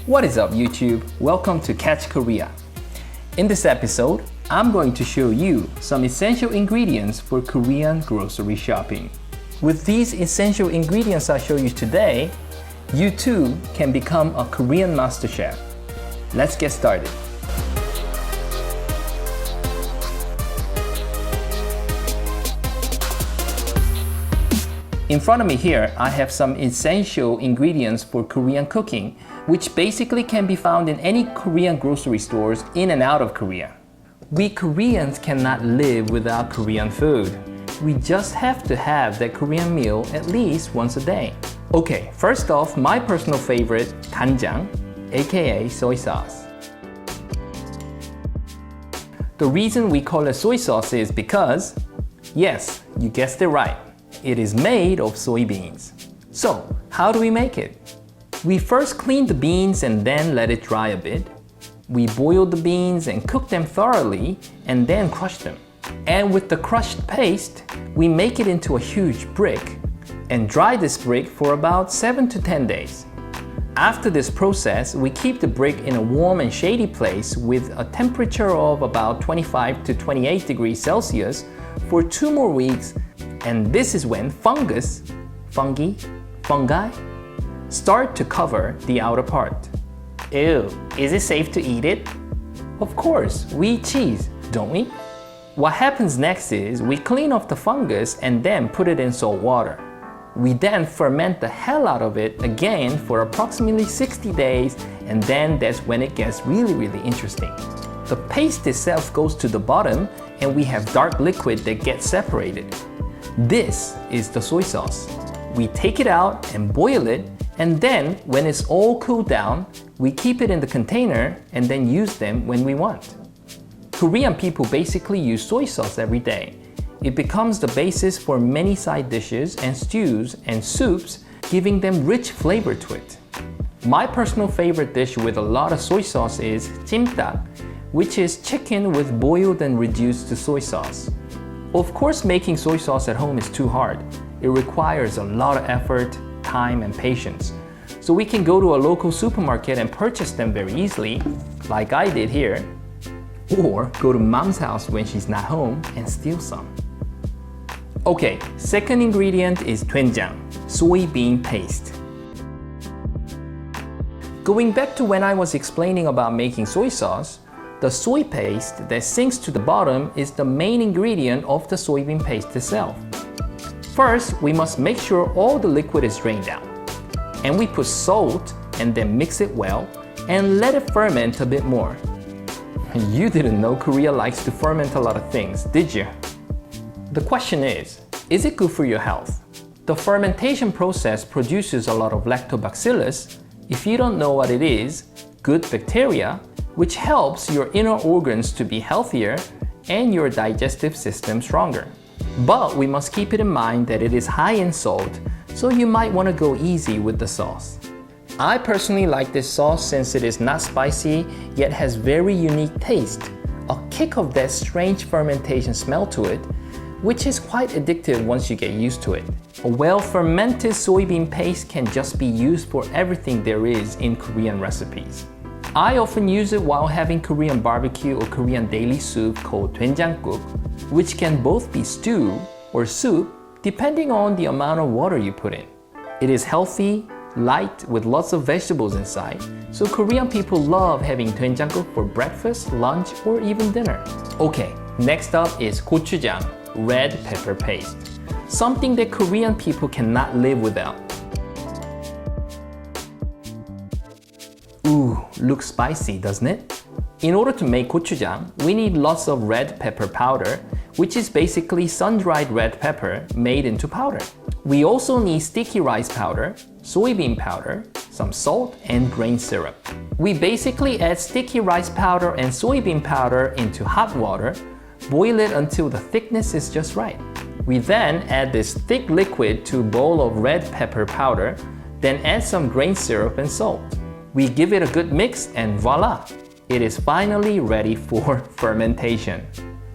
What is up YouTube? Welcome to Catch Korea. In this episode, I'm going to show you some essential ingredients for Korean grocery shopping. With these essential ingredients I show you today, you too can become a Korean master chef. Let's get started. In front of me here, I have some essential ingredients for Korean cooking, which basically can be found in any Korean grocery stores in and out of Korea. We Koreans cannot live without Korean food. We just have to have that Korean meal at least once a day. Okay, first off, my personal favorite, Doenjang, aka soy sauce. The reason we call it soy sauce is because, yes, you guessed it right, it is made of soybeans. So, how do we make it? We first clean the beans and then let it dry a bit. We boil the beans and cook them thoroughly and then crush them. And with the crushed paste, we make it into a huge brick and dry this brick for about 7 to 10 days. After this process, we keep the brick in a warm and shady place with a temperature of about 25 to 28 degrees Celsius for 2 more weeks, and this is when fungi, start to cover the outer part. Ew, is it safe to eat it? Of course, we eat cheese, don't we? What happens next is we clean off the fungus and then put it in salt water. We then ferment the hell out of it again for approximately 60 days, and then that's when it gets really interesting. The paste itself goes to the bottom and we have dark liquid that gets separated. This is the soy sauce. We take it out and boil it, and then when it's all cooled down, we keep it in the container and then use them when we want. Korean people basically use soy sauce every day. It becomes the basis for many side dishes and stews and soups, giving them rich flavor to it. My personal favorite dish with a lot of soy sauce is jimtak, which is chicken with boiled and reduced to soy sauce. Of course, making soy sauce at home is too hard. It requires a lot of effort, time, and patience. So we can go to a local supermarket and purchase them very easily, like I did here, or go to mom's house when she's not home and steal some. Okay, second ingredient is doenjang, soybean paste. Going back to when I was explaining about making soy sauce, the soy paste that sinks to the bottom is the main ingredient of the soybean paste itself. First, we must make sure all the liquid is drained out. And we put salt and then mix it well and let it ferment a bit more. You didn't know Korea likes to ferment a lot of things, did you? The question is it good for your health? The fermentation process produces a lot of lactobacillus. If you don't know what it is, good bacteria, which helps your inner organs to be healthier and your digestive system stronger. But we must keep it in mind that it is high in salt, so you might want to go easy with the sauce. I personally like this sauce since it is not spicy, yet has very unique taste, a kick of that strange fermentation smell to it, which is quite addictive once you get used to it. A well-fermented soybean paste can just be used for everything there is in Korean recipes. I often use it while having Korean barbecue or Korean daily soup called doenjangguk, which can both be stew or soup depending on the amount of water you put in. It is healthy, light, with lots of vegetables inside, so Korean people love having doenjangguk for breakfast, lunch, or even dinner. Okay, next up is gochujang, red pepper paste, something that Korean people cannot live without. Ooh, looks spicy, doesn't it? In order to make gochujang, we need lots of red pepper powder, which is basically sun-dried red pepper made into powder. We also need sticky rice powder, soybean powder, some salt, and grain syrup. We basically add sticky rice powder and soybean powder into hot water, boil it until the thickness is just right. We then add this thick liquid to a bowl of red pepper powder, then add some grain syrup and salt. We give it a good mix and voila! It is finally ready for fermentation.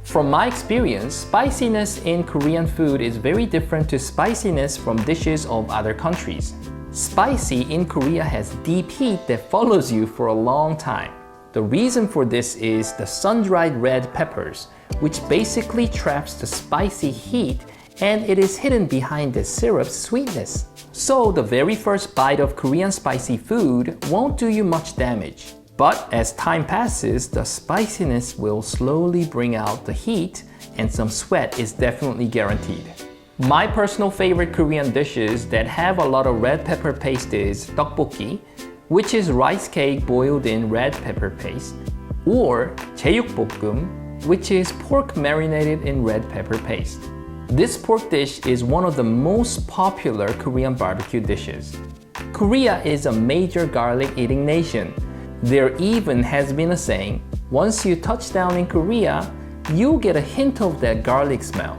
From my experience, spiciness in Korean food is very different to spiciness from dishes of other countries. Spicy in Korea has deep heat that follows you for a long time. The reason for this is the sun-dried red peppers, which basically traps the spicy heat, and it is hidden behind the syrup's sweetness. So the very first bite of Korean spicy food won't do you much damage. But as time passes, the spiciness will slowly bring out the heat, and some sweat is definitely guaranteed. My personal favorite Korean dishes that have a lot of red pepper paste is tteokbokki, which is rice cake boiled in red pepper paste, or 제육볶음, which is pork marinated in red pepper paste. This pork dish is one of the most popular Korean barbecue dishes. Korea is a major garlic eating nation. There even has been a saying, once you touch down in Korea, you get a hint of that garlic smell,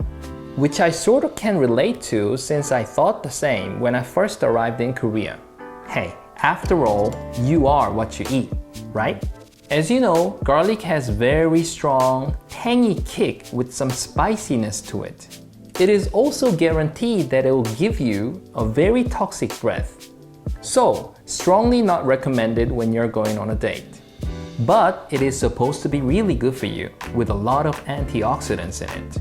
which I sort of can relate to since I thought the same when I first arrived in Korea. Hey, after all, you are what you eat, right? As you know, garlic has very strong, tangy kick with some spiciness to it. It is also guaranteed that it will give you a very toxic breath. So, strongly not recommended when you're going on a date. But it is supposed to be really good for you, with a lot of antioxidants in it.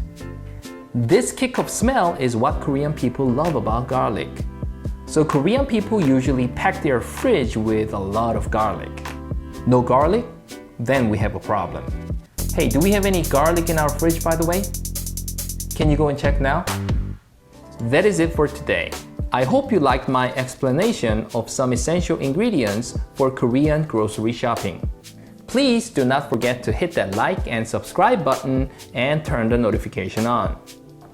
This kick of smell is what Korean people love about garlic. So Korean people usually pack their fridge with a lot of garlic. No garlic? Then we have a problem. Hey, do we have any garlic in our fridge, by the way? Can you go and check now? That is it for today. I hope you liked my explanation of some essential ingredients for Korean grocery shopping. Please do not forget to hit that like and subscribe button and turn the notification on.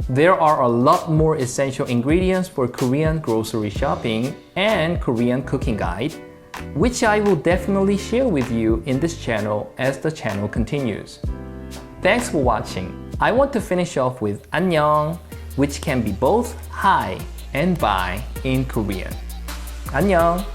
There are a lot more essential ingredients for Korean grocery shopping and Korean cooking guide, which I will definitely share with you in this channel as the channel continues. Thanks for watching. I want to finish off with 안녕, which can be both hi and bye in Korean. 안녕.